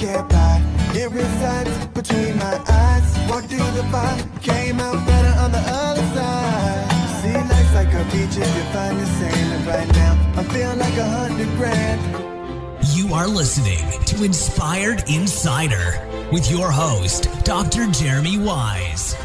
get by. It resides between my eyes. Walked through the fire, came out better on the other side. See, life's like a beach if you find the sand. And right now, I feel like 100 grand. You are listening to Inspired Insider with your host, Dr. Jeremy Wise.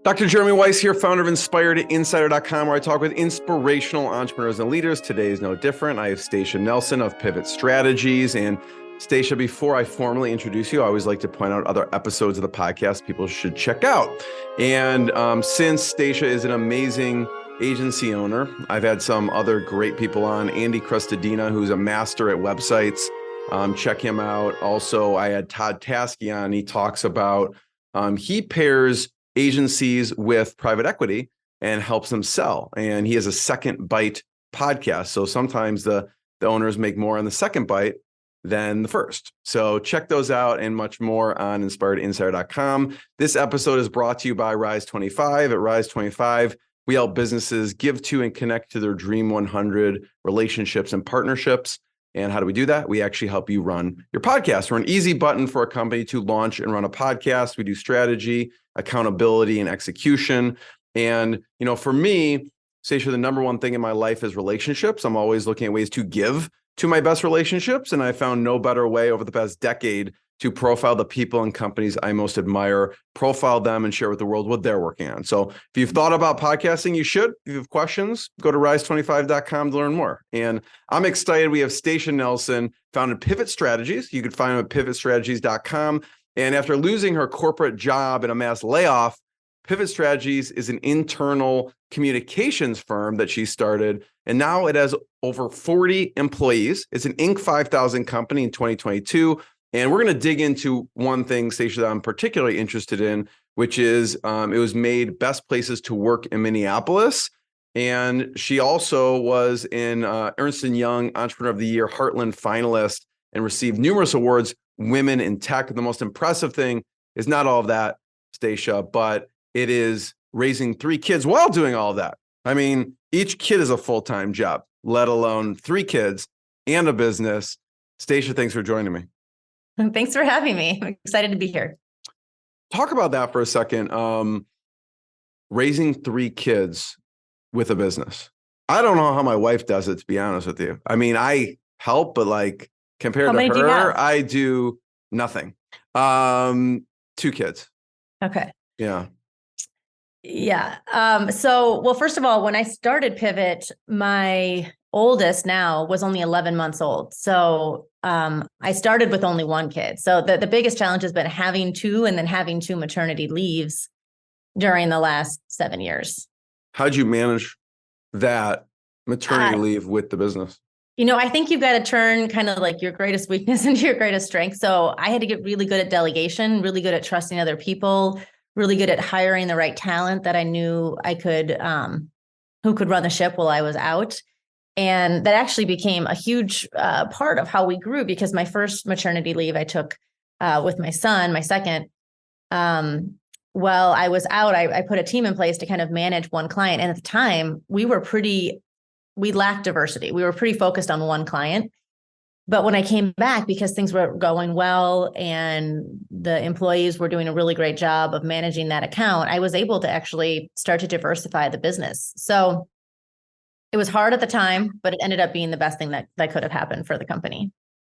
Dr. Jeremy Weiss here, founder of InspiredInsider.com, where I talk with inspirational entrepreneurs and leaders. Today is no different. I have Stacia Nelson of Pivot Strategies. And Stacia, before I formally introduce you, I always like to point out other episodes of the podcast people should check out. And since Stacia is an amazing agency owner, I've had some other great people on. Andy Crestodina, who's a master at websites. Check him out. Also, I had Todd Taskey on. He talks about, he pairs agencies with private equity and helps them sell. And he has a Second Bite podcast. So sometimes the owners make more on the second bite than the first. So check those out and much more on InspiredInsider.com. This episode is brought to you by Rise 25. At Rise 25, we help businesses give to and connect to their Dream 100 relationships and partnerships. And how do we do that? We actually help you run your podcast. We're an easy button for a company to launch and run a podcast. We do strategy, accountability, and execution. And, you know, for me, Stacia, the number one thing in my life is relationships. I'm always looking at ways to give to my best relationships. And I found no better way over the past decade to profile the people and companies I most admire, profile them, and share with the world what they're working on. So if you've thought about podcasting, you should. If you have questions, go to rise25.com to learn more. And I'm excited. We have Stacia Nelson, founded Pivot Strategies. You can find them at pivotstrategies.com. And after losing her corporate job in a mass layoff, Pivot Strategies is an internal communications firm that she started. And now it has over 40 employees. It's an Inc. 5000 company in 2022. And we're going to dig into one thing, Stacia, that I'm particularly interested in, which is it was made Best Places to Work in Minneapolis. And she also was in Ernst & Young Entrepreneur of the Year Heartland finalist and received numerous awards, Women in Tech. The most impressive thing is not all of that, Stacia, but it is raising 3 kids while doing all of that. I mean, each kid is a full-time job, let alone 3 kids and a business. Stacia, thanks for joining me. Thanks for having me. I'm excited to be here. Talk about that for a second. Raising 3 kids with a business. I don't know how my wife does it, to be honest with you. I mean, I help, but like compared to her, I do nothing. 2 kids. Okay. Yeah. Yeah. Well, first of all, when I started Pivot, my oldest now was only 11 months old. So I started with only 1 kid. So the biggest challenge has been having 2 and then having 2 maternity leaves during the last 7 years. How'd you manage that maternity leave with the business? You know, I think you've got to turn kind of like your greatest weakness into your greatest strength. So I had to get really good at delegation, really good at trusting other people, really good at hiring the right talent that I knew I could, who could run the ship while I was out. And that actually became a huge part of how we grew, because my first maternity leave I took with my son, my second, while I was out, I put a team in place to kind of manage 1 client. And at the time we lacked diversity. We were pretty focused on 1 client. But when I came back, because things were going well and the employees were doing a really great job of managing that account, I was able to actually start to diversify the business. So it was hard at the time, but it ended up being the best thing that could have happened for the company.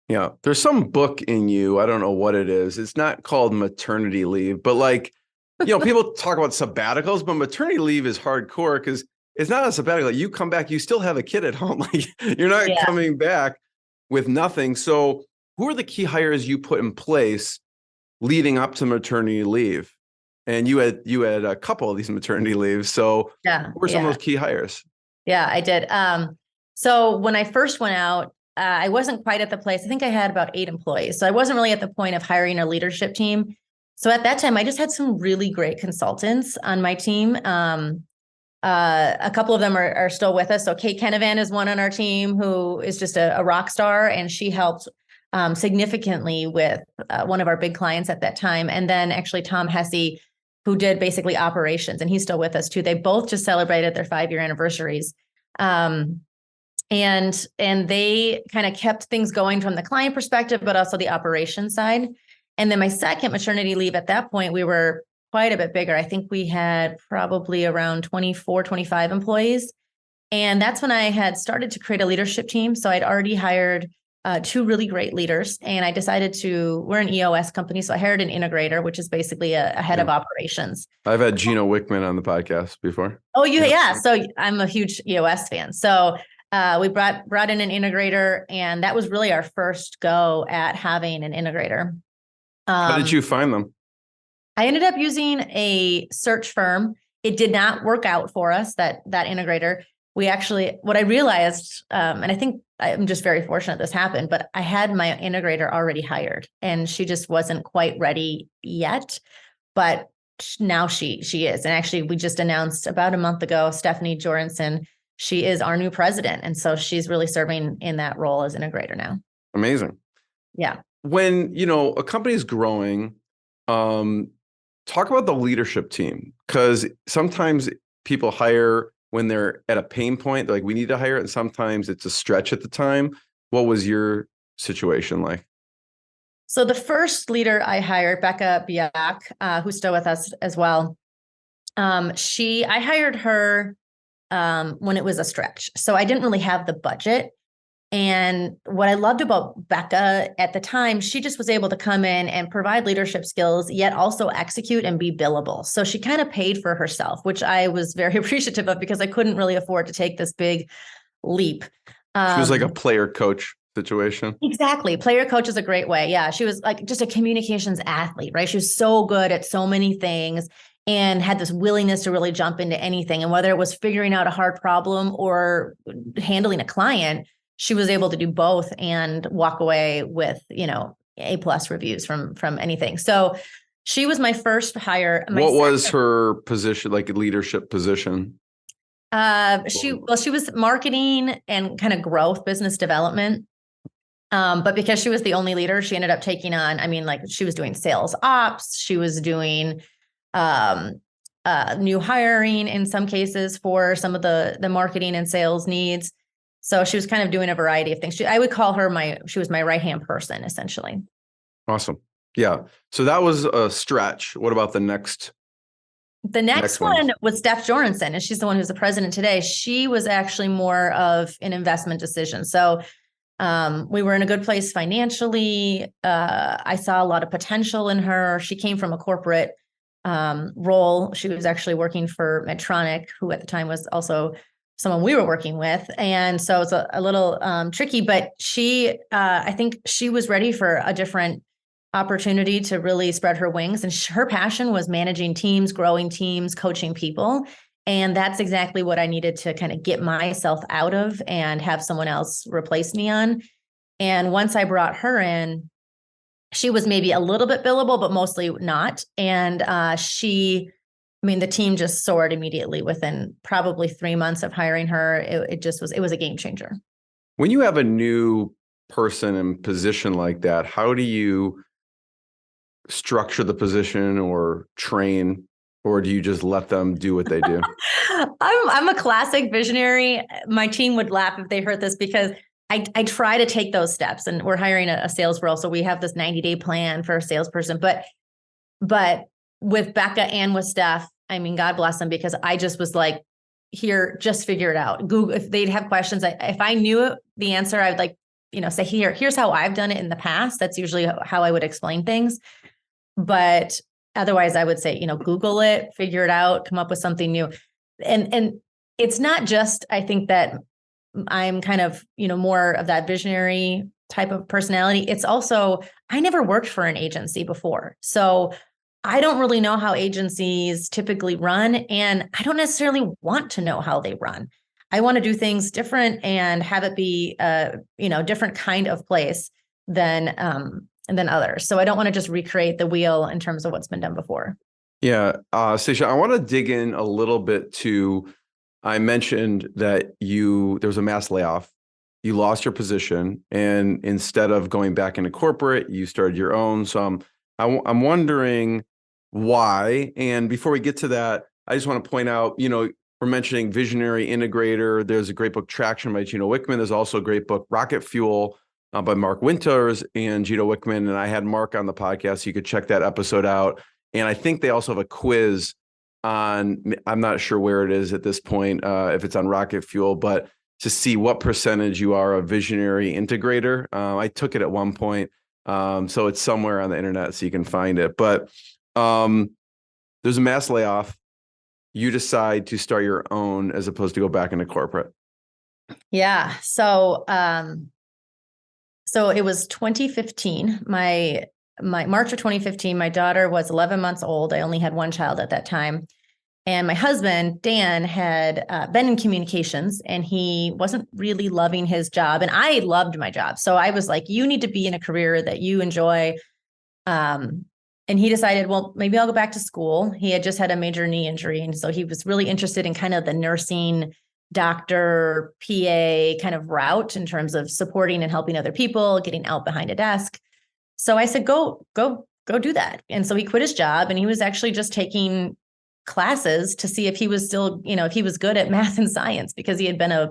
Yeah. There's some book in you. I don't know what it is. It's not called maternity leave, but like, you know, people talk about sabbaticals, but maternity leave is hardcore because it's not a sabbatical. You come back, you still have a kid at home. Like you're not coming back with nothing. So who are the key hires you put in place leading up to maternity leave? And you had a couple of these maternity leaves. So who were some of those key hires? Yeah, I did. So when I first went out, I wasn't quite at the place. I think I had about 8 employees. So I wasn't really at the point of hiring a leadership team. So at that time, I just had some really great consultants on my team. A couple of them are still with us. So Kate Kenevan is one on our team who is just a rock star, and she helped significantly with one of our big clients at that time. And then actually Tom Hesse, who did basically operations, and he's still with us too. They both just celebrated their 5-year anniversaries. And they kind of kept things going from the client perspective, but also the operation side. And then my second maternity leave, at that point, we were quite a bit bigger. I think we had probably around 24, 25 employees. And that's when I had started to create a leadership team. So I'd already hired two really great leaders, and I decided we're an EOS company. So I hired an integrator, which is basically a head of operations. I've had Gino Wickman on the podcast before. Oh, yeah. So I'm a huge EOS fan. So we brought in an integrator, and that was really our first go at having an integrator. How did you find them? I ended up using a search firm. It did not work out for us, that integrator. What I realized, and I think I'm just very fortunate this happened, but I had my integrator already hired, and she just wasn't quite ready yet. But now she is. And actually, we just announced about a month ago, Stephanie Jorgensen, she is our new president. And so she's really serving in that role as integrator now. Amazing. Yeah. When, a company is growing, talk about the leadership team, because sometimes people hire when they're at a pain point, they're like, we need to hire it. And sometimes it's a stretch at the time. What was your situation like? So the first leader I hired, Becca Biak, who's still with us as well. I hired her when it was a stretch. So I didn't really have the budget. And what I loved about Becca at the time, she just was able to come in and provide leadership skills, yet also execute and be billable. So she kind of paid for herself, which I was very appreciative of, because I couldn't really afford to take this big leap. She was like a player coach situation. Exactly. Player coach is a great way. Yeah. She was like just a communications athlete, right? She was so good at so many things and had this willingness to really jump into anything. And whether it was figuring out a hard problem or handling a client, she was able to do both and walk away with, A+ reviews from anything. So she was my first hire. What was her position, like leadership position? She was marketing and kind of growth, business development. But because she was the only leader, she ended up taking on, she was doing sales ops. She was doing new hiring in some cases for some of the marketing and sales needs. So she was kind of doing a variety of things. I would call her she was my right-hand person, essentially. Awesome. Yeah. So that was a stretch. What about the next? The next one was Steph Jorgensen, and she's the one who's the president today. She was actually more of an investment decision. So we were in a good place financially. I saw a lot of potential in her. She came from a corporate role. She was actually working for Medtronic, who at the time was also someone we were working with. And so it's a little tricky, but I think she was ready for a different opportunity to really spread her wings. And her passion was managing teams, growing teams, coaching people. And that's exactly what I needed to kind of get myself out of and have someone else replace me on. And once I brought her in, she was maybe a little bit billable, but mostly not. And the team just soared immediately within probably 3 months of hiring her. It was a game changer. When you have a new person in position like that, how do you structure the position or train, or do you just let them do what they do? I'm a classic visionary. My team would laugh if they heard this, because I try to take those steps, and we're hiring a sales role. So we have this 90-day plan for a salesperson, but with Becca and with Steph, God bless them, because I just was like, here, just figure it out. Google, if they'd have questions, if I knew the answer, I would say, here's how I've done it in the past. That's usually how I would explain things. But otherwise I would say, Google it, figure it out, come up with something new. And it's not just, I think that I'm kind of, more of that visionary type of personality. It's also, I never worked for an agency before. So I don't really know how agencies typically run, and I don't necessarily want to know how they run. I want to do things different and have it be a, different kind of place than others. So I don't want to just recreate the wheel in terms of what's been done before. Yeah. Stacia, I want to dig in a little bit to, I mentioned that there was a mass layoff. You lost your position, and instead of going back into corporate, you started your own. So I'm wondering why. And before we get to that, I just want to point out, we're mentioning Visionary Integrator. There's a great book, Traction by Gino Wickman. There's also a great book, Rocket Fuel by Mark Winters and Gino Wickman. And I had Mark on the podcast, so you could check that episode out. And I think they also have a quiz on, I'm not sure where it is at this point, if it's on Rocket Fuel, but to see what percentage you are a visionary integrator. I took it at one point. So it's somewhere on the internet so you can find it. But there's a mass layoff. You decide to start your own as opposed to go back into corporate. Yeah. So it was 2015. My March of 2015, my daughter was 11 months old. I only had one child at that time. And my husband, Dan, had been in communications, and he wasn't really loving his job. And I loved my job. So I was like, you need to be in a career that you enjoy. And he decided, well, maybe I'll go back to school. He had just had a major knee injury. And so he was really interested in kind of the nursing, doctor, PA kind of route in terms of supporting and helping other people, getting out behind a desk. So I said, go do that. And so he quit his job, and he was actually just taking classes to see if he was still, if he was good at math and science, because he had been a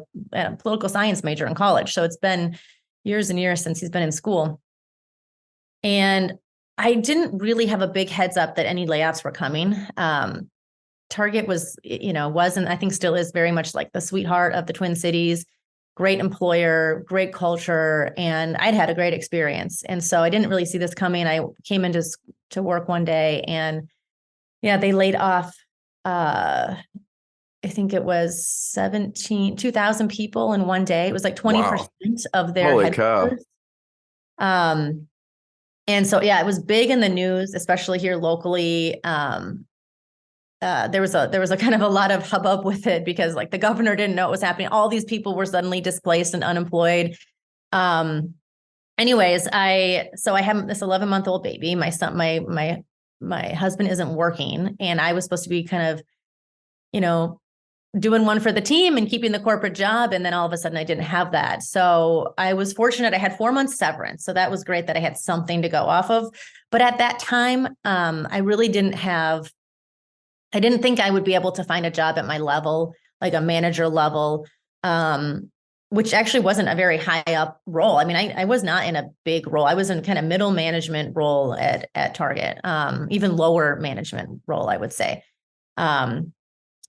political science major in college. So it's been years and years since he's been in school. And I didn't really have a big heads up that any layoffs were coming. Target wasn't, I think still is very much like the sweetheart of the Twin Cities, great employer, great culture. And I'd had a great experience. And so I didn't really see this coming. I came into to work one day, and they laid off, I think it was 2,000 people in one day. It was like 20% of their Holy cow. And so, it was big in the news, especially here locally. There was a kind of a lot of hubbub with it, because like the governor didn't know what was happening. All these people were suddenly displaced and unemployed. Anyways, I have this 11-month-old baby. My son, my husband isn't working, and I was supposed to be kind of, doing one for the team and keeping the corporate job. And then all of a sudden I didn't have that. So I was fortunate. I had 4 months severance. So that was great that I had something to go off of. But at that time, I really didn't think I would be able to find a job at my level, like a manager level, which actually wasn't a very high up role. I mean, I was not in a big role. I was in kind of middle management role at Target, even lower management role, I would say.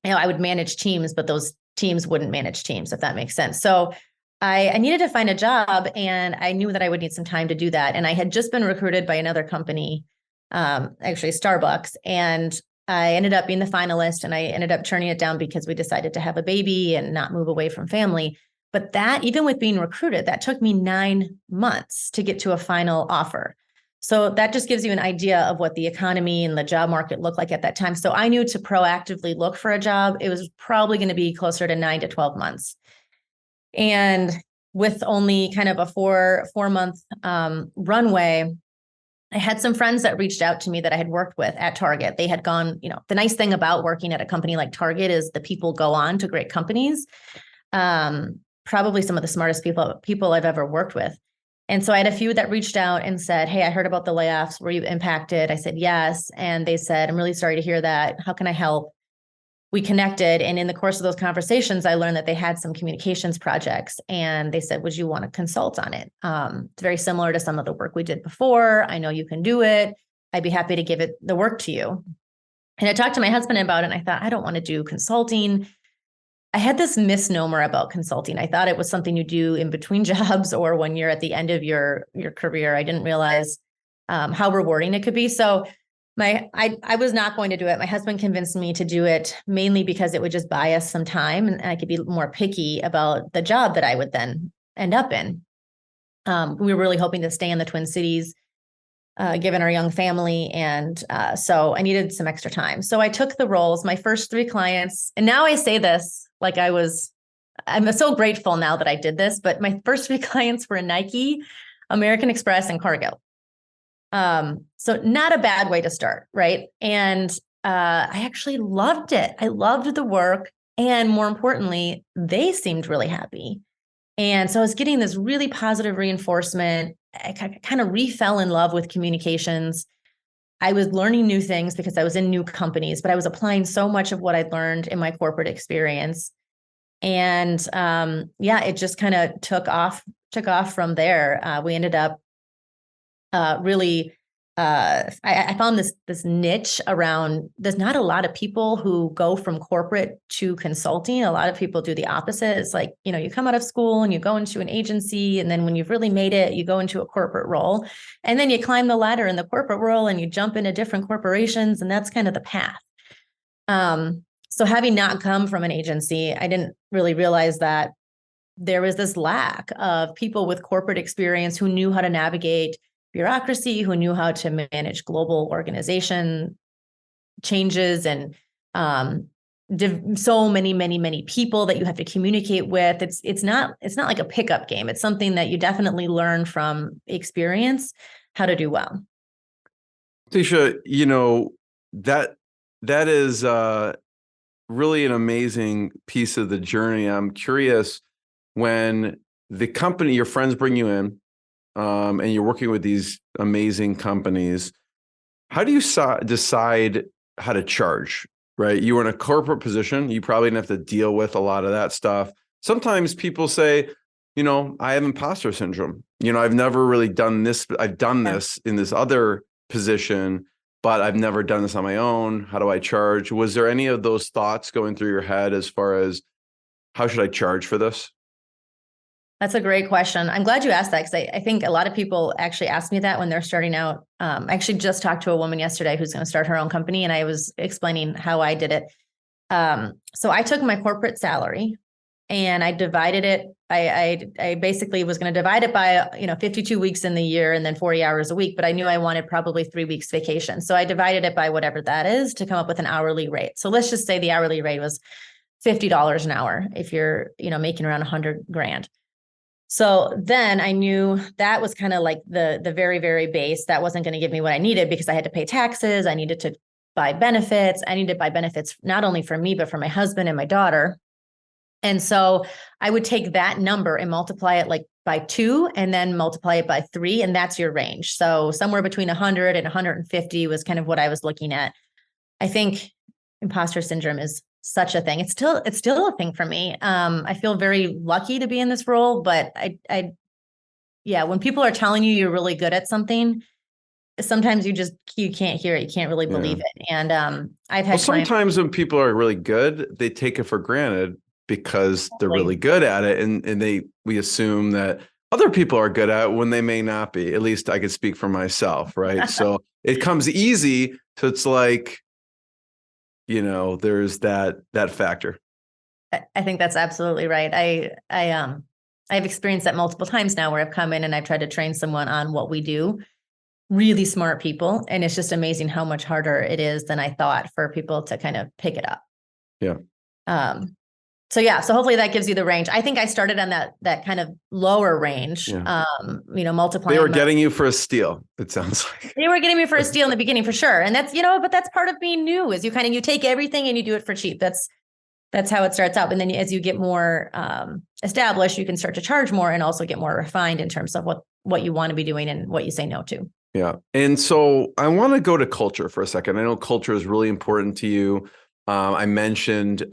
I would manage teams, but those teams wouldn't manage teams, if that makes sense. So I needed to find a job, and I knew that I would need some time to do that. And I had just been recruited by another company, actually Starbucks, and I ended up being the finalist, and I ended up turning it down because we decided to have a baby and not move away from family. But that, even with being recruited, that took me 9 months to get to a final offer. So that just gives you an idea of what the economy and the job market looked like at that time. So I knew to proactively look for a job, it was probably going to be closer to 9 to 12 months. And with only kind of a four month runway, I had some friends that reached out to me that I had worked with at Target. They had gone, the nice thing about working at a company like Target is the people go on to great companies. Probably some of the smartest people I've ever worked with. And so I had a few that reached out and said, hey, I heard about the layoffs. Were you impacted? I said, yes. And they said, I'm really sorry to hear that. How can I help? We connected. And in the course of those conversations, I learned that they had some communications projects. And they said, would you want to consult on it? It's very similar to some of the work we did before. I know you can do it. I'd be happy to give it the work to you. And I talked to my husband about it, and I thought, I don't want to do consulting. I had this misnomer about consulting. I thought it was something you do in between jobs or when you're at the end of your career. I didn't realize how rewarding it could be. So I was not going to do it. My husband convinced me to do it mainly because it would just buy us some time, and I could be more picky about the job that I would then end up in. We were really hoping to stay in the Twin Cities, given our young family. And so I needed some extra time. So I took the roles, my first 3 clients, and now I say this like I'm so grateful now that I did this, but my first 3 clients were Nike, American Express, and Cargill. So not a bad way to start, right? And I actually loved it. I loved the work. And more importantly, they seemed really happy. And so I was getting this really positive reinforcement. I kind of re-fell in love with communications. I was learning new things because I was in new companies, but I was applying so much of what I'd learned in my corporate experience. And it just kind of took off from there. We ended up really I found this niche around. There's not a lot of people who go from corporate to consulting. A lot of people do the opposite. It's like, you come out of school and you go into an agency, and then when you've really made it, you go into a corporate role, and then you climb the ladder in the corporate role and you jump into different corporations, and that's kind of the path. So having not come from an agency, I didn't really realize that there was this lack of people with corporate experience who knew how to navigate bureaucracy, who knew how to manage global organization changes, and so many people that you have to communicate with. It's not like a pickup game. It's something that you definitely learn from experience how to do well. Stacia, that is really an amazing piece of the journey. I'm curious, when the company, your friends bring you in, and you're working with these amazing companies, how do you decide how to charge, right? You were in a corporate position. You probably didn't have to deal with a lot of that stuff. Sometimes people say, I have imposter syndrome. I've never really done this. I've done this in this other position, but I've never done this on my own. How do I charge? Was there any of those thoughts going through your head as far as how should I charge for this? That's a great question. I'm glad you asked that, because I think a lot of people actually ask me that when they're starting out. I actually just talked to a woman yesterday who's going to start her own company, and I was explaining how I did it. So I took my corporate salary and I divided it. I basically was going to divide it by 52 weeks in the year and then 40 hours a week, but I knew I wanted probably 3 weeks vacation. So I divided it by whatever that is to come up with an hourly rate. So let's just say the hourly rate was $50 an hour if you're making around $100,000. So then I knew that was kind of like the very, very base. That wasn't going to give me what I needed, because I had to pay taxes. I needed to buy benefits. I needed to buy benefits not only for me, but for my husband and my daughter. And so I would take that number and multiply it like by 2, and then multiply it by 3. And that's your range. So somewhere between 100 and 150 was kind of what I was looking at. I think imposter syndrome is such a thing. It's still a thing for me. I feel very lucky to be in this role, but when people are telling you you're really good at something, sometimes you can't hear it. You can't really believe it. And I've had sometimes when people are really good, they take it for granted because they're really good at it, and we assume that other people are good at it when they may not be. At least I could speak for myself, right? So it comes easy. So it's like, there's that factor. I think that's absolutely right. I've experienced that multiple times now, where I've come in and I've tried to train someone on what we do. Really smart people. And it's just amazing how much harder it is than I thought for people to kind of pick it up. Yeah. So hopefully that gives you the range. I think I started on that kind of lower range, multiplying. They were getting you for a steal, it sounds like. They were getting me for a steal in the beginning, for sure. And that's, but that's part of being new, is you take everything and you do it for cheap. That's how it starts out. And then as you get more established, you can start to charge more and also get more refined in terms of what you want to be doing and what you say no to. Yeah. And so I want to go to culture for a second. I know culture is really important to you. I mentioned,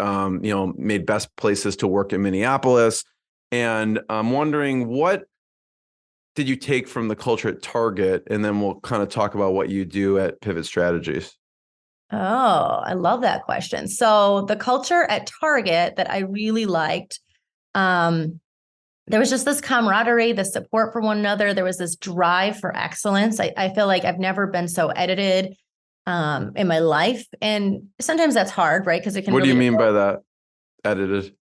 made best places to work in Minneapolis. And I'm wondering, what did you take from the culture at Target? And then we'll kind of talk about what you do at Pivot Strategies. Oh, I love that question. So the culture at Target that I really liked, there was just this camaraderie, the support for one another. There was this drive for excellence. I feel like I've never been so edited in my life. And sometimes that's hard, right? Because it can. What do you mean by that? Edited?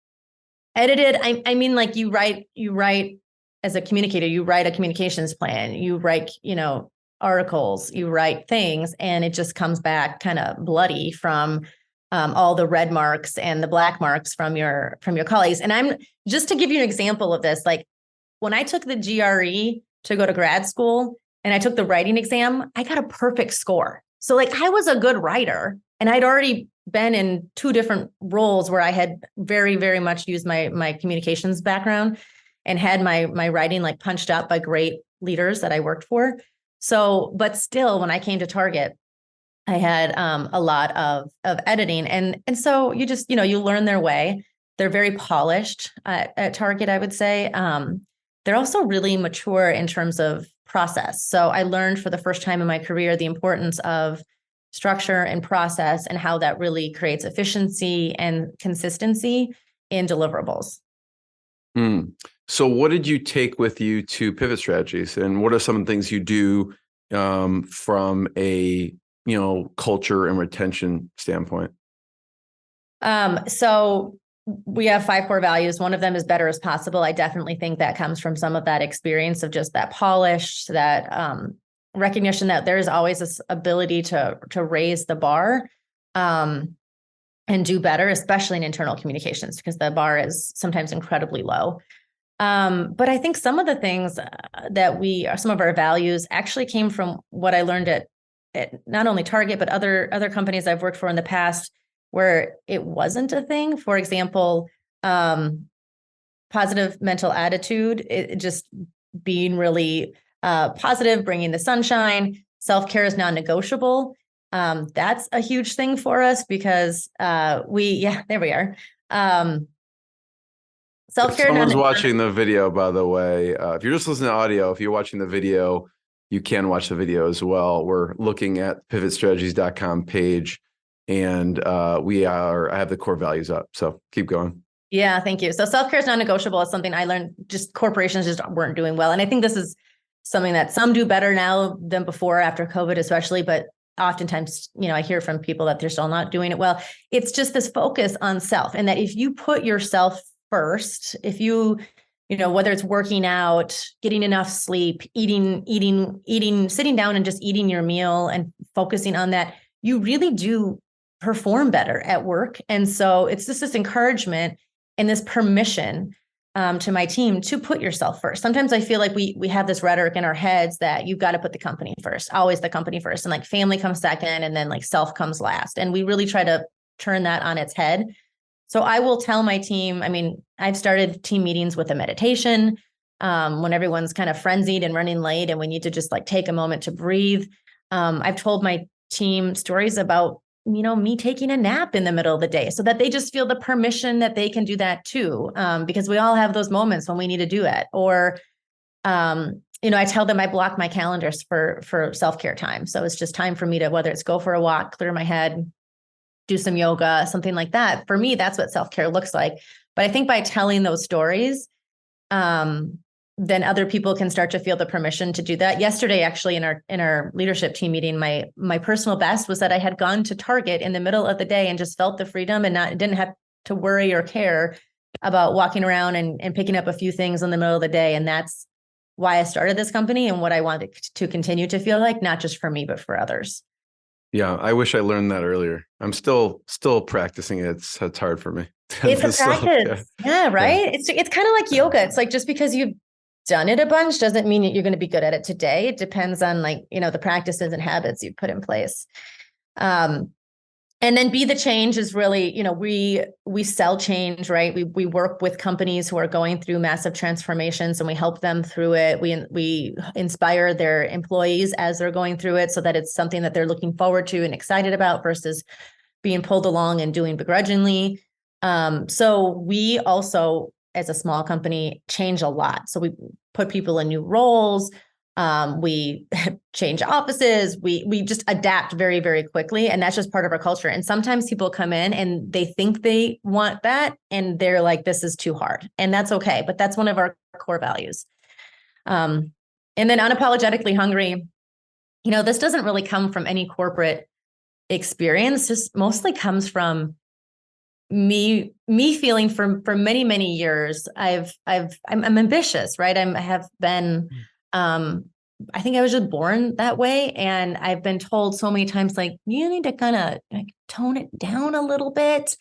I mean, like you write as a communicator, you write a communications plan, you write, articles, you write things, and it just comes back kind of bloody from all the red marks and the black marks from your colleagues. And I'm just to give you an example of this, like when I took the GRE to go to grad school and I took the writing exam, I got a perfect score. So like I was a good writer, and I'd already been in 2 different roles where I had very, very much used my communications background and had my writing like punched up by great leaders that I worked for. So, but still, when I came to Target, I had a lot of editing, and so you just you learn their way. They're very polished at Target, I would say. They're also really mature in terms of process. So I learned for the first time in my career the importance of structure and process and how that really creates efficiency and consistency in deliverables. Mm. So what did you take with you to Pivot Strategies, and what are some of the things you do from a culture and retention standpoint? So we have 5 core values. One of them is better as possible. I definitely think that comes from some of that experience of just that polish, that recognition that there is always this ability to raise the bar and do better, especially in internal communications, because the bar is sometimes incredibly low. But I think some of the things some of our values actually came from what I learned at not only Target, but other companies I've worked for in the past where it wasn't a thing. For example, positive mental attitude, just being really positive, bringing the sunshine. Self-care is non-negotiable. That's a huge thing for us because there we are. Self-care. If someone's watching the video, by the way, if you're just listening to audio, if you're watching the video, you can watch the video as well. We're looking at pivotstrategies.com page, and I have the core values up. So keep going. Yeah, thank you. So self-care is non-negotiable. It's something I learned, just corporations just weren't doing well. And I think this is something that some do better now than before, after COVID especially, but oftentimes, I hear from people that they're still not doing it well. It's just this focus on self, and that if you put yourself first, if you whether it's working out, getting enough sleep, eating, sitting down and just eating your meal and focusing on that, you really do perform better at work. And so it's just this encouragement and this permission to my team to put yourself first. Sometimes I feel like we have this rhetoric in our heads that you've got to put the company first, always the company first, and like family comes second, and then like self comes last. And we really try to turn that on its head. So I will tell my team, I've started team meetings with a meditation when everyone's kind of frenzied and running late and we need to just like take a moment to breathe. I've told my team stories about, me taking a nap in the middle of the day so that they just feel the permission that they can do that too. Because we all have those moments when we need to do it. Or, I tell them I block my calendars for self-care time. So it's just time for me to, whether it's go for a walk, clear my head, do some yoga, something like that. For me, that's what self-care looks like. But I think by telling those stories, then other people can start to feel the permission to do that. Yesterday, actually, in our leadership team meeting, my personal best was that I had gone to Target in the middle of the day and just felt the freedom and didn't have to worry or care about walking around and picking up a few things in the middle of the day. And that's why I started this company and what I wanted to continue to feel like, not just for me, but for others. Yeah, I wish I learned that earlier. I'm still practicing it. It's hard for me. It's a practice. Yeah, right. Yeah. It's kind of like yoga. It's like, just because you've done it a bunch doesn't mean that you're going to be good at it today. It depends on the practices and habits you put in place. And then be the change is really, we sell change, right? We work with companies who are going through massive transformations and we help them through it. We inspire their employees as they're going through it so that it's something that they're looking forward to and excited about versus being pulled along and doing begrudgingly. So we also, as a small company, change a lot. So we put people in new roles. We change offices. We just adapt very, very quickly. And that's just part of our culture. And sometimes people come in and they think they want that and they're like, this is too hard. And that's okay. But that's one of our core values. And then unapologetically hungry, this doesn't really come from any corporate experience. This mostly comes from me feeling for many, many years. I'm ambitious, right? I have been, I think I was just born that way. And I've been told so many times, like, you need to kind of tone it down a little bit,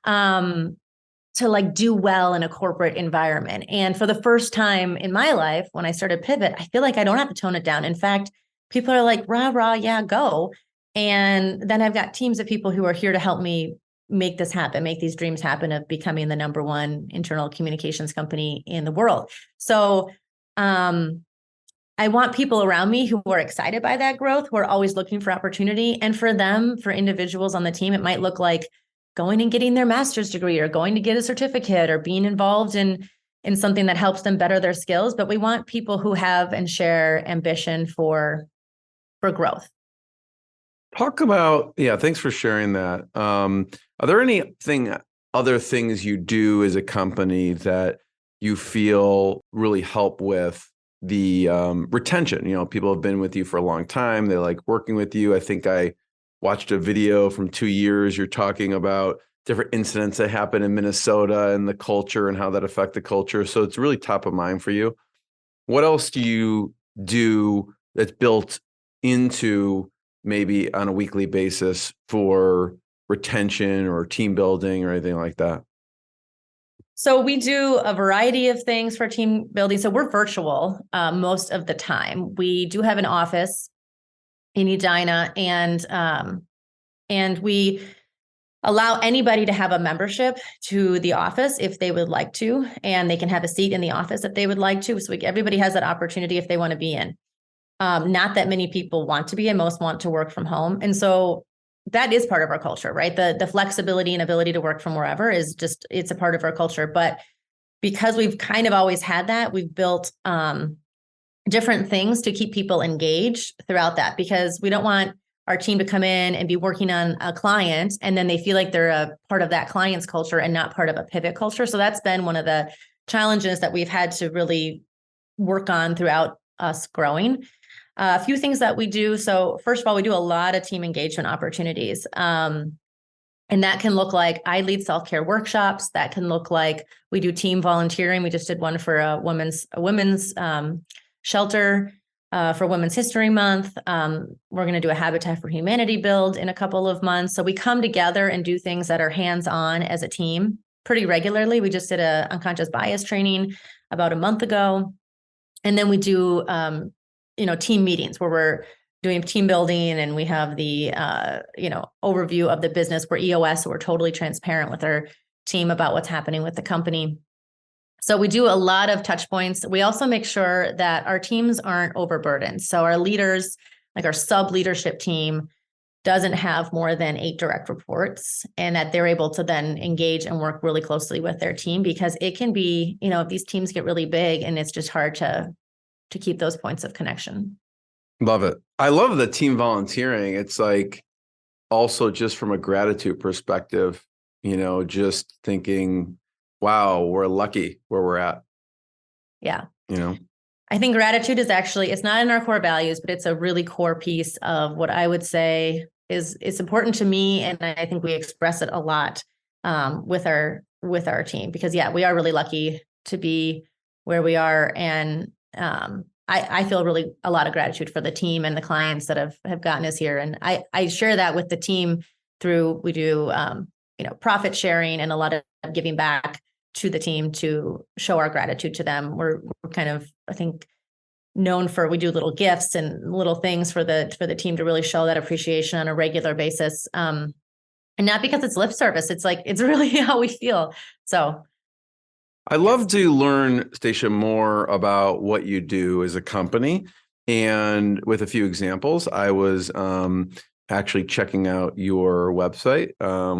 to do well in a corporate environment. And for the first time in my life, when I started Pivot, I feel like I don't have to tone it down. In fact, people are like, rah, rah, yeah, go. And then I've got teams of people who are here to help me make this happen, make these dreams happen of becoming the #1 internal communications company in the world. So, I want people around me who are excited by that growth, who are always looking for opportunity. And for them, for individuals on the team, it might look like going and getting their master's degree or going to get a certificate or being involved in something that helps them better their skills. But we want people who have and share ambition for growth. Talk about, yeah, thanks for sharing that. Are there other things you do as a company that you feel really help with the retention? People have been with you for a long time. They like working with you. I think I watched a video from 2 years. You're talking about different incidents that happen in Minnesota and the culture and how that affect the culture. So it's really top of mind for you. What else do you do that's built into maybe on a weekly basis for retention or team building or anything like that? So we do a variety of things for team building. So we're virtual most of the time. We do have an office in Edina, and we allow anybody to have a membership to the office if they would like to, and they can have a seat in the office if they would like to. So everybody has that opportunity if they want to be in. Not that many people want to be in, most want to work from home. And so that is part of our culture, right? The flexibility and ability to work from wherever it's a part of our culture. But because we've kind of always had that, we've built different things to keep people engaged throughout that, because we don't want our team to come in and be working on a client and then they feel like they're a part of that client's culture and not part of a pivot culture. So that's been one of the challenges that we've had to really work on throughout us growing. A few things that we do. So first of all, we do a lot of team engagement opportunities. And that can look like I lead self-care workshops. That can look like we do team volunteering. We just did one for a women's shelter for Women's History Month. We're going to do a Habitat for Humanity build in a couple of months. So we come together and do things that are hands-on as a team pretty regularly. We just did a unconscious bias training about a month ago. And then we do team meetings where we're doing team building, and we have the overview of the business. We're EOS, so we're totally transparent with our team about what's happening with the company. So we do a lot of touch points. We also make sure that our teams aren't overburdened. So our leaders, like our sub leadership team, doesn't have more than 8 direct reports, and that they're able to then engage and work really closely with their team, because it can be, if these teams get really big and it's just hard to keep those points of connection. Love it. I love the team volunteering. It's like also just from a gratitude perspective, just thinking, wow, we're lucky where we're at. Yeah. I think gratitude is actually, it's not in our core values, but it's a really core piece of what I would say is it's important to me. And I think we express it a lot with our team, because we are really lucky to be where we are. And I feel really a lot of gratitude for the team and the clients that have gotten us here. And I share that with the team we do profit sharing and a lot of giving back to the team to show our gratitude to them. We're kind of, I think, known for, we do little gifts and little things for the team to really show that appreciation on a regular basis. And not because it's lip service. It's like, it's really how we feel. So I love to learn, Stacia, more about what you do as a company. And with a few examples, I was actually checking out your website,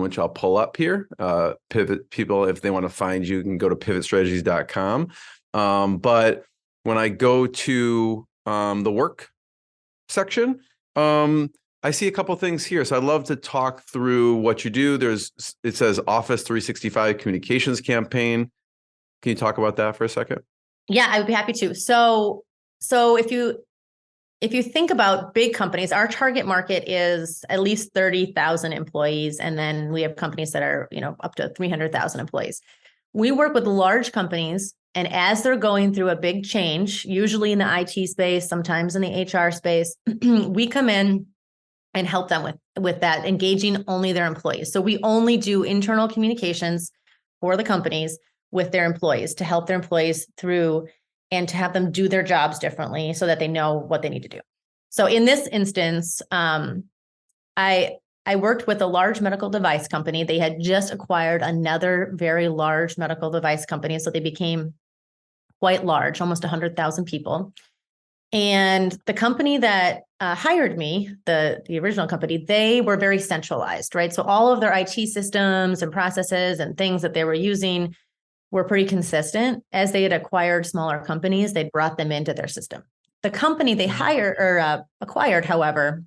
which I'll pull up here. Pivot people, if they want to find you, can go to pivotstrategies.com. But when I go to the work section, I see a couple things here. So I'd love to talk through what you do. It says Office 365 Communications Campaign. Can you talk about that for a second? Yeah, I would be happy to. So if you think about big companies, our target market is at least 30,000 employees. And then we have companies that are, up to 300,000 employees. We work with large companies, and as they're going through a big change, usually in the IT space, sometimes in the HR space, we come in and help them with that, engaging only their employees. So we only do internal communications for the companies with their employees, to help their employees through and to have them do their jobs differently so that they know what they need to do. So in this instance, I worked with a large medical device company. They had just acquired another very large medical device company. So they became quite large, almost 100,000 people. And the company that hired me, the original company, they were very centralized, right? So all of their IT systems and processes and things that they were using were pretty consistent. As they had acquired smaller companies, they brought them into their system. The company they hired or acquired, however,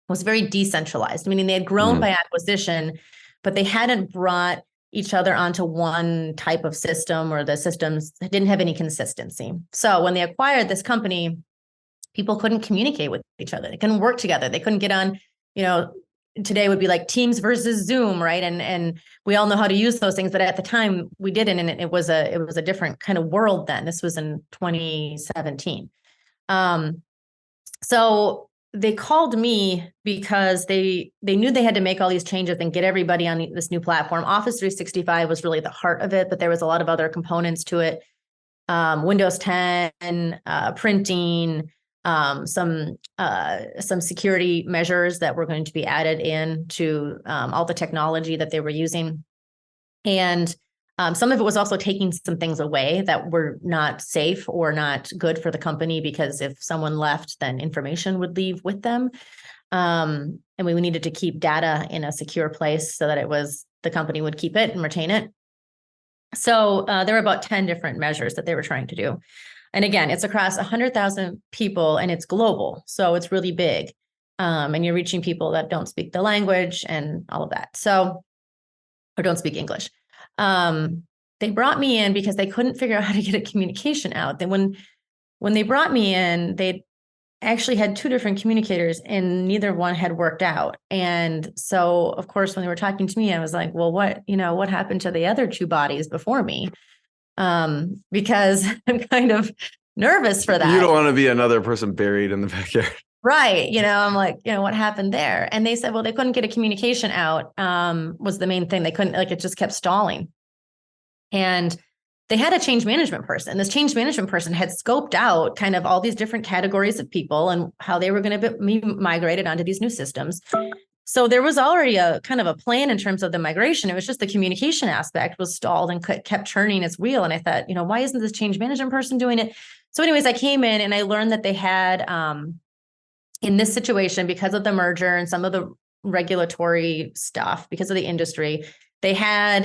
was very decentralized, meaning they had grown by acquisition, but they hadn't brought each other onto one type of system, or the systems didn't have any consistency. So when they acquired this company, people couldn't communicate with each other. They couldn't work together. They couldn't get on, today would be like Teams versus Zoom, right? And we all know how to use those things, but at the time we didn't, and it was a different kind of world then. This was in 2017. So they called me because they knew they had to make all these changes and get everybody on this new platform. Office 365 was really the heart of it, but there was a lot of other components to it. Windows 10, printing, some security measures that were going to be added in to all the technology that they were using. And some of it was also taking some things away that were not safe or not good for the company, because if someone left, then information would leave with them. And we needed to keep data in a secure place so that the company would keep it and retain it. So there were about 10 different measures that they were trying to do. And again, it's across 100,000 people and it's global. So it's really big. And you're reaching people that don't speak the language and all of that. So, or don't speak English. They brought me in because they couldn't figure out how to get a communication out. Then when they brought me in, they actually had two different communicators and neither one had worked out. And so, of course, when they were talking to me, I was like, well, what happened to the other two bodies before me? Because I'm kind of nervous for that. You don't want to be another person buried in the backyard. Right. I'm like, what happened there? And they said, well, they couldn't get a communication out, was the main thing. They couldn't, it just kept stalling. And they had a change management person. This change management person had scoped out kind of all these different categories of people and how they were going to be migrated onto these new systems. So there was already a kind of a plan in terms of the migration. It was just the communication aspect was stalled and kept turning its wheel. And I thought, why isn't this change management person doing it? So anyways, I came in and I learned that they had, in this situation, because of the merger and some of the regulatory stuff, because of the industry, they had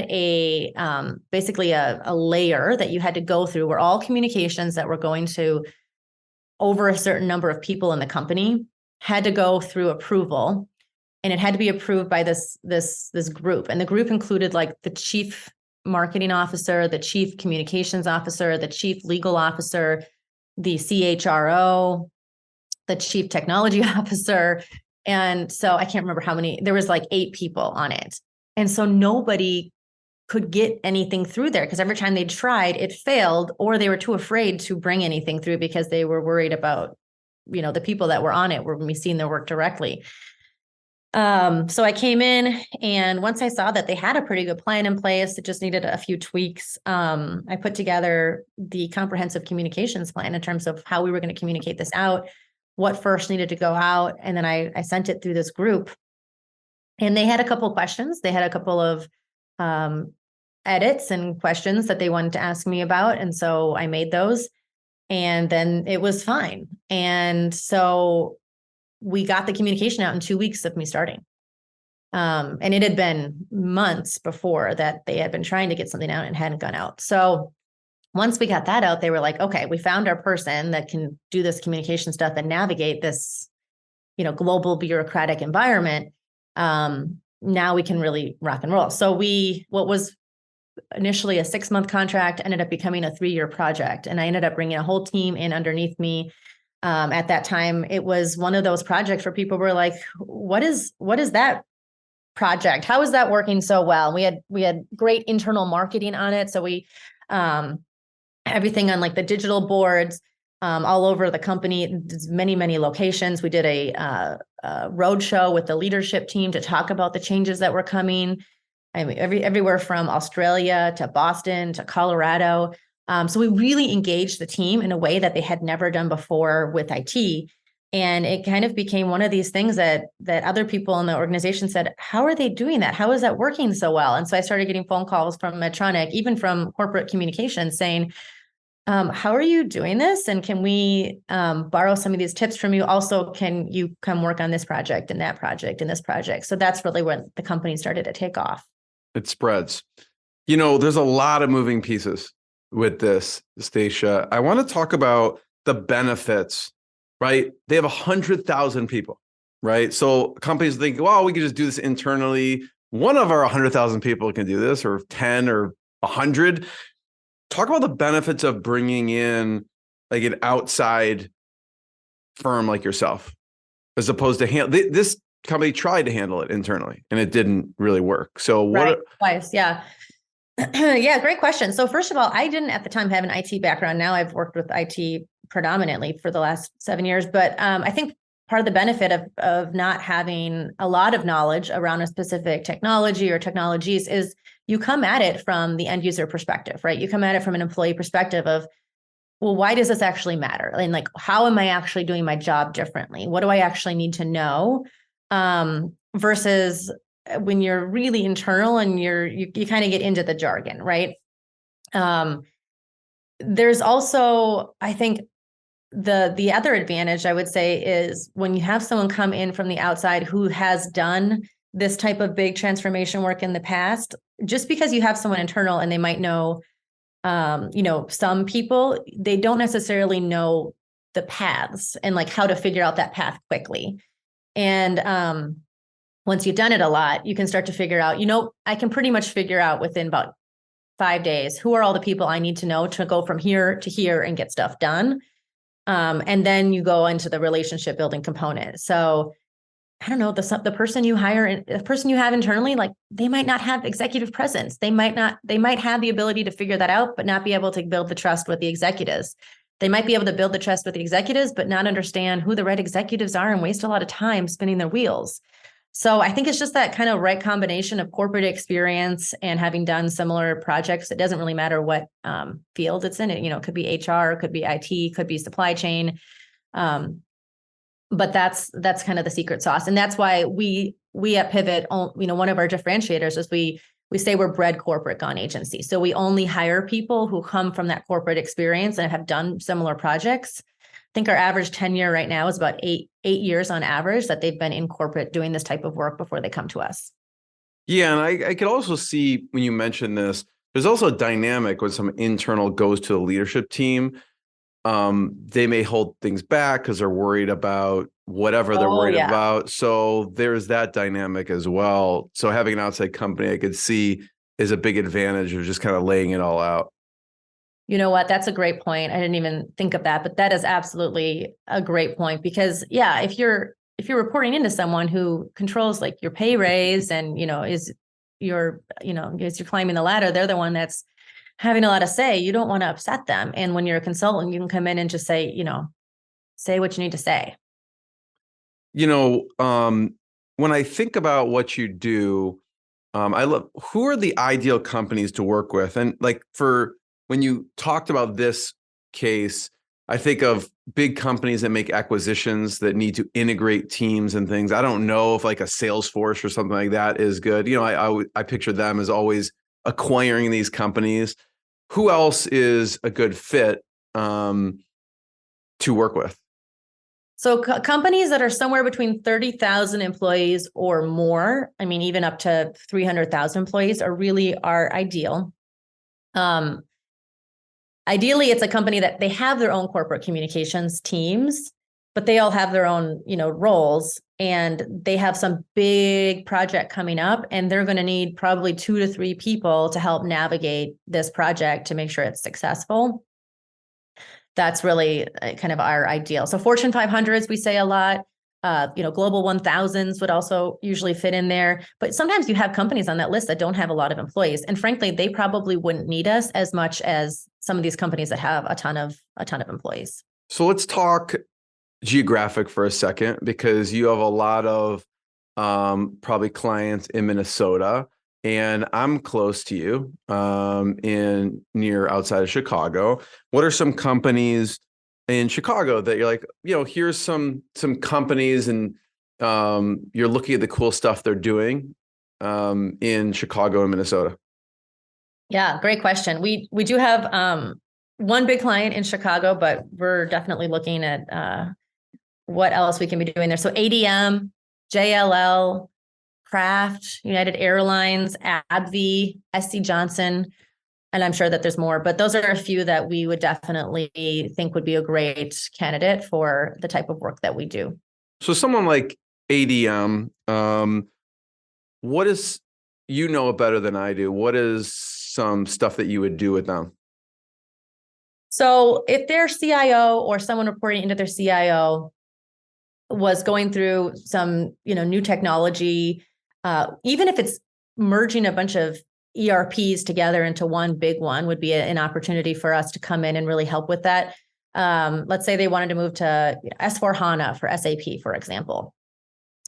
basically a layer that you had to go through where all communications that were going to over a certain number of people in the company had to go through approval. And it had to be approved by this group. And the group included like the chief marketing officer, the chief communications officer, the chief legal officer, the CHRO, the chief technology officer. And so I can't remember how many, there was like 8 people on it. And so nobody could get anything through there because every time they tried, it failed, or they were too afraid to bring anything through because they were worried about, the people that were on it were going to be seeing their work directly. So I came in, and once I saw that they had a pretty good plan in place, it just needed a few tweaks. I put together the comprehensive communications plan in terms of how we were going to communicate this out, what first needed to go out. And then I sent it through this group, and they had a couple of questions. They had a couple of, edits and questions that they wanted to ask me about. And so I made those, and then it was fine. And so we got the communication out in 2 weeks of me starting. And it had been months before that they had been trying to get something out and hadn't gone out. So once we got that out, they were like, okay, we found our person that can do this communication stuff and navigate this, global bureaucratic environment. Now we can really rock and roll. So what was initially a 6-month contract ended up becoming a 3-year project. And I ended up bringing a whole team in underneath me. At that time, it was one of those projects where people were like, what is that project? How is that working so well? We had great internal marketing on it. So we, everything on like the digital boards, all over the company, many, many locations. We did a road show with the leadership team to talk about the changes that were coming. I mean, everywhere from Australia to Boston to Colorado. So we really engaged the team in a way that they had never done before with IT. And it kind of became one of these things that other people in the organization said, how are they doing that? How is that working so well? And so I started getting phone calls from Medtronic, even from corporate communications saying, how are you doing this? And can we borrow some of these tips from you? Also, can you come work on this project and that project and this project? So that's really when the company started to take off. It spreads. There's a lot of moving pieces with this, Stacia. I want to talk about the benefits, right? They have 100,000 people, right? So companies think, well, we can just do this internally. One of our 100,000 people can do this, or 10 or 100. Talk about the benefits of bringing in like an outside firm like yourself, as opposed to this company tried to handle it internally and it didn't really work. So what? Twice, yeah. Yeah, great question. So first of all, I didn't at the time have an IT background. Now I've worked with IT predominantly for the last 7 years. But I think part of the benefit of not having a lot of knowledge around a specific technology or technologies is you come at it from the end user perspective, right? You come at it from an employee perspective of, well, why does this actually matter? And like, how am I actually doing my job differently? What do I actually need to know? Versus when you're really internal and you kind of get into the jargon, right? There's also, I think, the other advantage I would say is when you have someone come in from the outside who has done this type of big transformation work in the past, just because you have someone internal and they might know, some people, they don't necessarily know the paths and like how to figure out that path quickly. And once you've done it a lot, you can start to figure out, I can pretty much figure out within about 5 days, who are all the people I need to know to go from here to here and get stuff done. And then you go into the relationship building component. So I don't know, the person you hire, the person you have internally, like they might not have executive presence. They might have the ability to figure that out, but not be able to build the trust with the executives. They might be able to build the trust with the executives, but not understand who the right executives are and waste a lot of time spinning their wheels. So I think it's just that kind of right combination of corporate experience and having done similar projects. It doesn't really matter what field it's in. It could be HR, it could be IT, could be supply chain. But that's kind of the secret sauce. And that's why we at Pivot, one of our differentiators is we say we're bred corporate gone agency. So we only hire people who come from that corporate experience and have done similar projects. I think our average tenure right now is about eight years on average that they've been in corporate doing this type of work before they come to us. Yeah. And I could also see when you mention this, there's also a dynamic when some internal goes to the leadership team. They may hold things back because they're worried about whatever they're worried about. So there's that dynamic as well. So having an outside company I could see is a big advantage of just kind of laying it all out. You know what? That's a great point. I didn't even think of that, but that is absolutely a great point because if you're reporting into someone who controls like your pay raise and, as you're climbing the ladder, they're the one that's having a lot of say. You don't want to upset them. And when you're a consultant, you can come in and just say, say what you need to say. When I think about what you do, I love, who are the ideal companies to work with? And like when you talked about this case, I think of big companies that make acquisitions that need to integrate teams and things. I don't know if like a Salesforce or something like that is good. I picture them as always acquiring these companies. Who else is a good fit to work with? So companies that are somewhere between 30,000 employees or more, even up to 300,000 employees are really our ideal. Ideally, it's a company that they have their own corporate communications teams, but they all have their own, roles, and they have some big project coming up, and they're going to need probably 2 to 3 people to help navigate this project to make sure it's successful. That's really kind of our ideal. So Fortune 500s, we say a lot. Global 1000s would also usually fit in there. But sometimes you have companies on that list that don't have a lot of employees. And frankly, they probably wouldn't need us as much as some of these companies that have a ton of employees. So let's talk geographic for a second, because you have a lot of probably clients in Minnesota, and I'm close to you in near outside of Chicago. What are some companies in Chicago that you're like, here's some companies, and you're looking at the cool stuff they're doing in Chicago and Minnesota? Yeah, great question. We do have one big client in Chicago, but we're definitely looking at what else we can be doing there. So ADM, JLL, Kraft, United Airlines, AbbVie, SC Johnson, and I'm sure that there's more, but those are a few that we would definitely think would be a great candidate for the type of work that we do. So someone like ADM, what is, it better than I do, what is some stuff that you would do with them? So if their CIO or someone reporting into their CIO was going through some, new technology, even if it's merging a bunch of ERPs together into one big one, would be an opportunity for us to come in and really help with that. Let's say they wanted to move to S/4HANA for SAP, for example.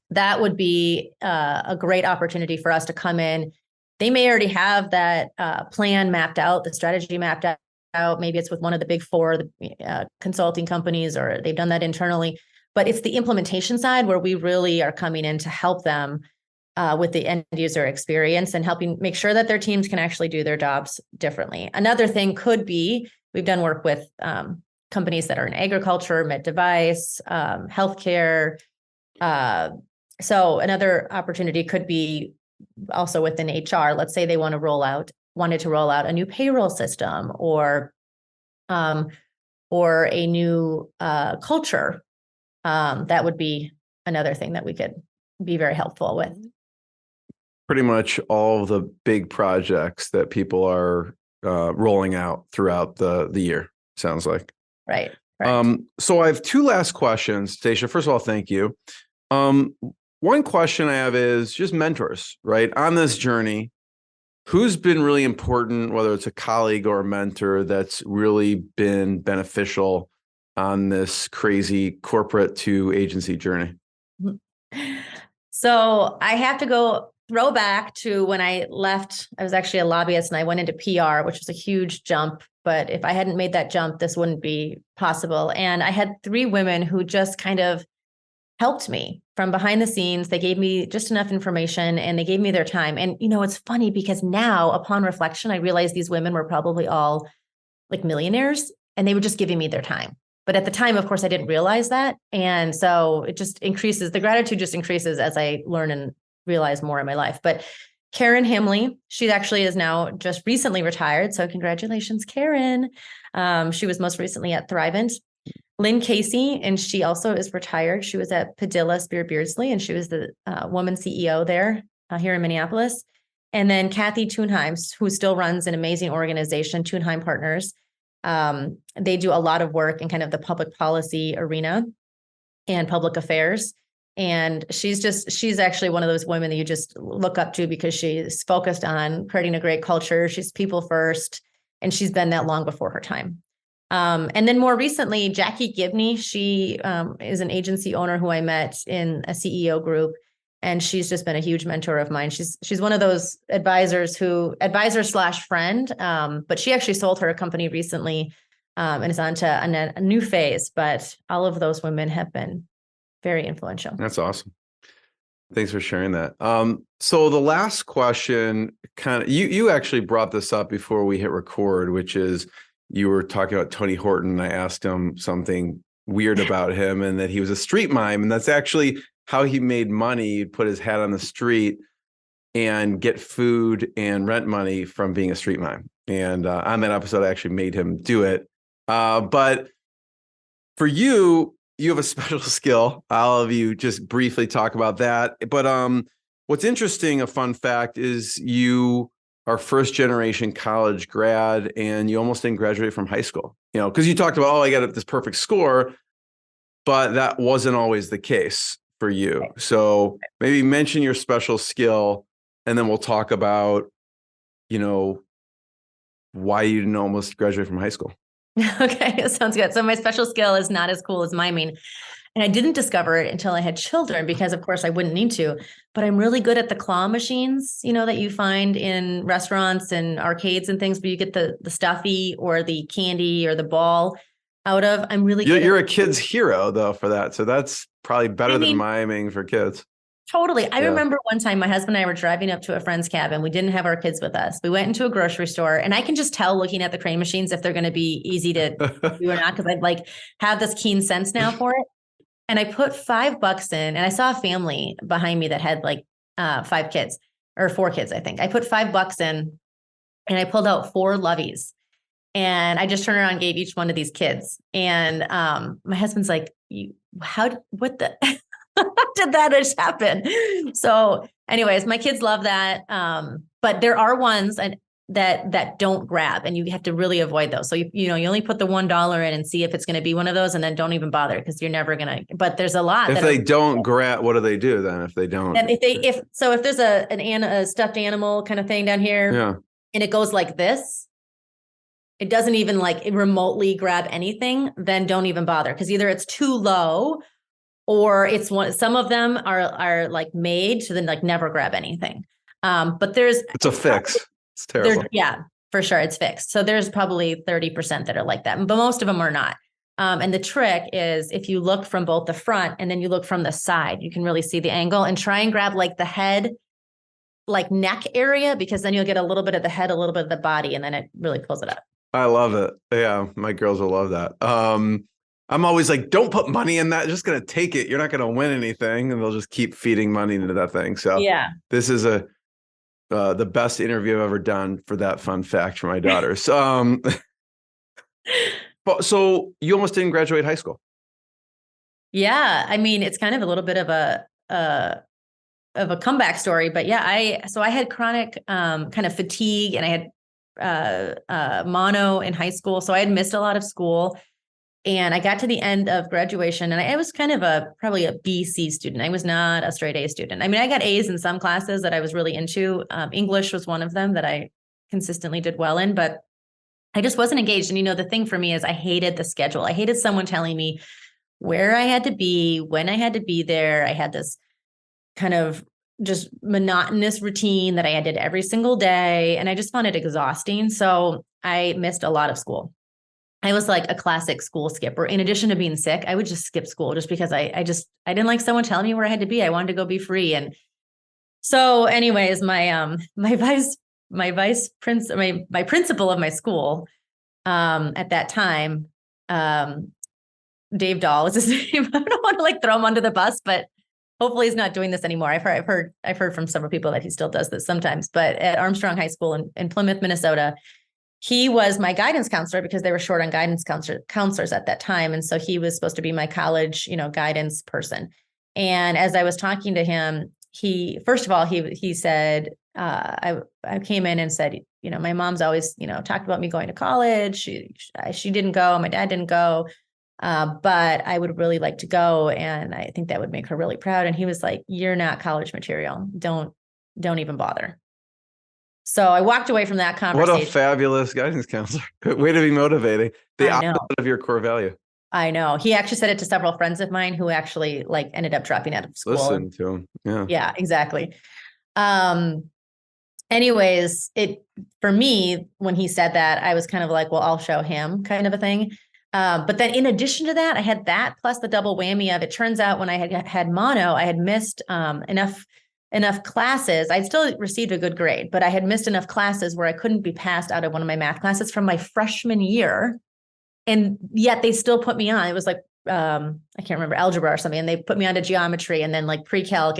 That would be a great opportunity for us to come in. They may already have that plan mapped out, the strategy mapped out. Maybe it's with one of the big four consulting companies, or they've done that internally. But it's the implementation side where we really are coming in to help them with the end user experience and helping make sure that their teams can actually do their jobs differently. Another thing could be, we've done work with companies that are in agriculture, med device, healthcare. So another opportunity could be also within HR. Let's say they wanted to roll out a new payroll system or a new culture. That would be another thing that we could be very helpful with. Pretty much all the big projects that people are rolling out throughout the year, sounds like. Right. So I have two last questions, Stacia. First of all, thank you. One question I have is just mentors, right? On this journey, who's been really important, whether it's a colleague or a mentor, that's really been beneficial on this crazy corporate to agency journey? So I have to go throw back to when I left. I was actually a lobbyist and I went into PR, which was a huge jump. But if I hadn't made that jump, this wouldn't be possible. And I had 3 women who just kind of helped me from behind the scenes. They gave me just enough information and they gave me their time. And, it's funny because now upon reflection, I realized these women were probably all like millionaires and they were just giving me their time. But at the time, of course, I didn't realize that. And so it just increases, the gratitude just increases as I learn and realize more in my life. But Karen Himley, she actually is now just recently retired. So congratulations, Karen. She was most recently at Thrivent. Lynn Casey, and she also is retired. She was at Padilla Spear Beardsley, and she was the woman CEO there here in Minneapolis. And then Kathy Thunheim, who still runs an amazing organization, Thunheim Partners. They do a lot of work in kind of the public policy arena and public affairs. And she's actually one of those women that you just look up to because she's focused on creating a great culture. She's people first, and she's been that long before her time. And then more recently, Jackie Gibney, she is an agency owner who I met in a CEO group, and she's just been a huge mentor of mine. She's one of those advisor/friend, but she actually sold her company recently and is on to a new phase. But all of those women have been very influential. That's awesome. Thanks for sharing that. So the last question, kind of, you actually brought this up before we hit record, which is you were talking about Tony Horton. I asked him something weird about him and that he was a street mime. And that's actually how he made money. He'd put his hat on the street and get food and rent money from being a street mime. And on that episode, I actually made him do it. But for you, you have a special skill. I'll have you just briefly talk about that. But what's interesting, a fun fact, is you are first generation college grad and you almost didn't graduate from high school, because you talked about, I got this perfect score, but that wasn't always the case for you. So maybe mention your special skill and then we'll talk about, why you didn't almost graduate from high school. Okay, that sounds good. So my special skill is not as cool as miming. And I didn't discover it until I had children because, of course, I wouldn't need to. But I'm really good at the claw machines, that you find in restaurants and arcades and things where you get the stuffy or the candy or the ball out of. I'm really good. You're a kid's hero, though, for that. So that's probably better than miming for kids. Totally. I Yeah. remember one time my husband and I were driving up to a friend's cabin. We didn't have our kids with us. We went into a grocery store, and I can just tell looking at the crane machines if they're going to be easy to do or not, because I'd like have this keen sense now for it. And I put $5 in, and I saw a family behind me that had like 5 kids or 4 kids, I think. I put $5 in, and I pulled out 4 Loveys. And I just turned around and gave each one of these kids. And my husband's like, what the, how did that just happen? So anyways, my kids love that. But there are ones that don't grab, and you have to really avoid those. So, you only put the $1 in and see if it's going to be one of those, and then don't even bother, because you're never going to, but there's a lot. If they don't grab, what do they do then? If they don't, and if there's a stuffed animal kind of thing down here, yeah, and it goes like this, it doesn't even like remotely grab anything, then don't even bother, because either it's too low, or some of them are like made to then like never grab anything. But it's a fix. It's terrible. Yeah, for sure. It's fixed. So there's probably 30% that are like that, but most of them are not. And the trick is, if you look from both the front and then you look from the side, you can really see the angle, and try and grab like the head, like neck area, because then you'll get a little bit of the head, a little bit of the body, and then it really pulls it up. I love it. Yeah, my girls will love that. I'm always like, don't put money in that. Just going to take it. You're not going to win anything. And they'll just keep feeding money into that thing. So yeah, this is the best interview I've ever done for that fun fact for my daughters. But so you almost didn't graduate high school. Yeah. I mean, it's kind of a little bit of a comeback story, but yeah, I had chronic kind of fatigue, and I had mono in high school. So I had missed a lot of school, and I got to the end of graduation, and I was kind of probably a B/C student. I was not a straight A student. I mean, I got A's in some classes that I was really into. English was one of them that I consistently did well in, but I just wasn't engaged. And, the thing for me is I hated the schedule. I hated someone telling me where I had to be, when I had to be there. I had this kind of just monotonous routine that I did every single day, and I just found it exhausting. So I missed a lot of school. I was like a classic school skipper. In addition to being sick, I would just skip school just because I didn't like someone telling me where I had to be. I wanted to go be free. And so anyways, my principal of my school at that time, Dave Dahl was his name. I don't want to like throw him under the bus, but hopefully he's not doing this anymore. I've heard from several people that he still does this sometimes. But at Armstrong High School in Plymouth, Minnesota, he was my guidance counselor, because they were short on guidance counselors at that time. And so he was supposed to be my college, guidance person. And as I was talking to him, he said, I came in and said, my mom's always, talked about me going to college. She didn't go. My dad didn't go. But I would really like to go. And I think that would make her really proud. And he was like, you're not college material. Don't even bother. So I walked away from that conversation. What a fabulous guidance counselor. Way to be motivating. The opposite of your core value. I know. He actually said it to several friends of mine who actually like ended up dropping out of school. Listen to him. Yeah. Yeah, exactly. Anyways, for me, when he said that, I was kind of like, well, I'll show him, kind of a thing. But then in addition to that, I had that plus the double whammy of, it turns out when I had mono, I had missed enough classes. I'd still received a good grade, but I had missed enough classes where I couldn't be passed out of one of my math classes from my freshman year. And yet they still put me on. It was like, I can't remember, algebra or something. And they put me onto geometry and then like pre-calc.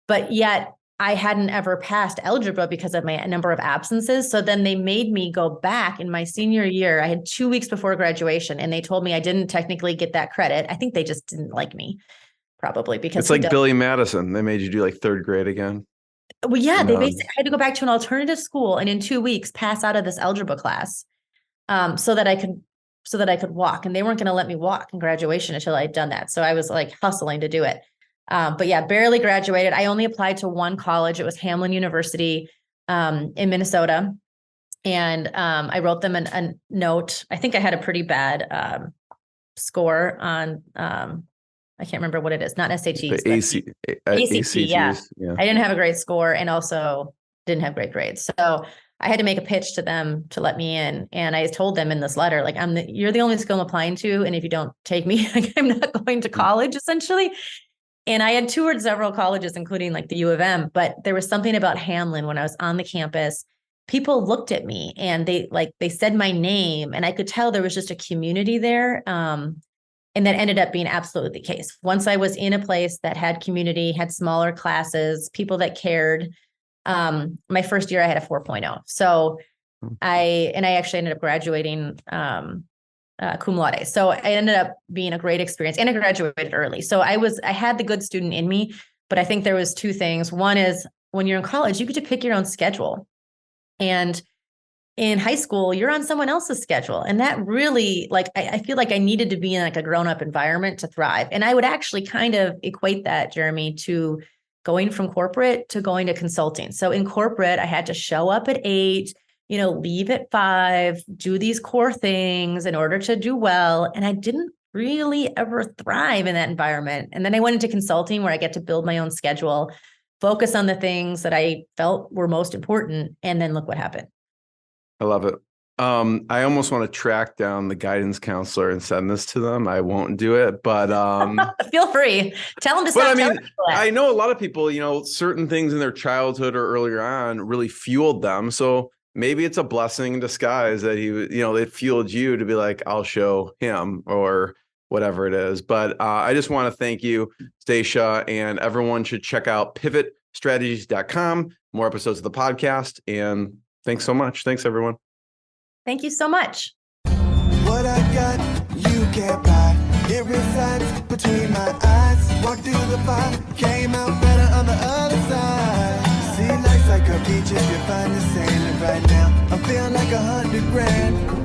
But yet I hadn't ever passed algebra because of my number of absences. So then they made me go back in my senior year. I had 2 weeks before graduation, and they told me I didn't technically get that credit. I think they just didn't like me, probably because it's like Billy Madison. They made you do like 3rd grade again. Well, yeah, they basically had to go back to an alternative school and in 2 weeks pass out of this algebra class, so that I could walk. And they weren't going to let me walk in graduation until I'd done that. So I was like hustling to do it. But yeah, barely graduated. I only applied to one college. It was Hamline University in Minnesota. And I wrote them a note. I think I had a pretty bad score on, I can't remember what it is, not SATs. ACT, yeah. I didn't have a great score and also didn't have great grades. So I had to make a pitch to them to let me in. And I told them in this letter, like, you're the only school I'm applying to. And if you don't take me, like, I'm not going to college, essentially. And I had toured several colleges, including like the U of M, but there was something about Hamlin when I was on the campus. People looked at me and they said my name, and I could tell there was just a community there. And that ended up being absolutely the case. Once I was in a place that had community, had smaller classes, people that cared, my first year I had a 4.0. So I actually ended up graduating cum laude. So I ended up being a great experience, and I graduated early. So I had the good student in me, but I think there was two things. One is when you're in college, you get to pick your own schedule. And in high school, you're on someone else's schedule. And that really, like, I feel like I needed to be in like a grown-up environment to thrive. And I would actually kind of equate that, Jeremy, to going from corporate to going to consulting. So in corporate, I had to show up at 8, leave at 5, do these core things in order to do well. And I didn't really ever thrive in that environment. And then I went into consulting where I get to build my own schedule, focus on the things that I felt were most important. And then look what happened. I love it. I almost want to track down the guidance counselor and send this to them. I won't do it, but feel free. Tell them to stop. But I mean, I know a lot of people, certain things in their childhood or earlier on really fueled them. So maybe it's a blessing in disguise that it fueled you to be like, I'll show him or whatever it is. But I just want to thank you, Stacia, and everyone should check out pivotstrategies.com, more episodes of the podcast. And thanks so much. Thanks, everyone. Thank you so much. What I got, you can't buy. It resides between my eyes. Walked through the fire, came out better on the other side. See, life's like a beach if you find the sand. And right now, I'm feeling like $100 grand.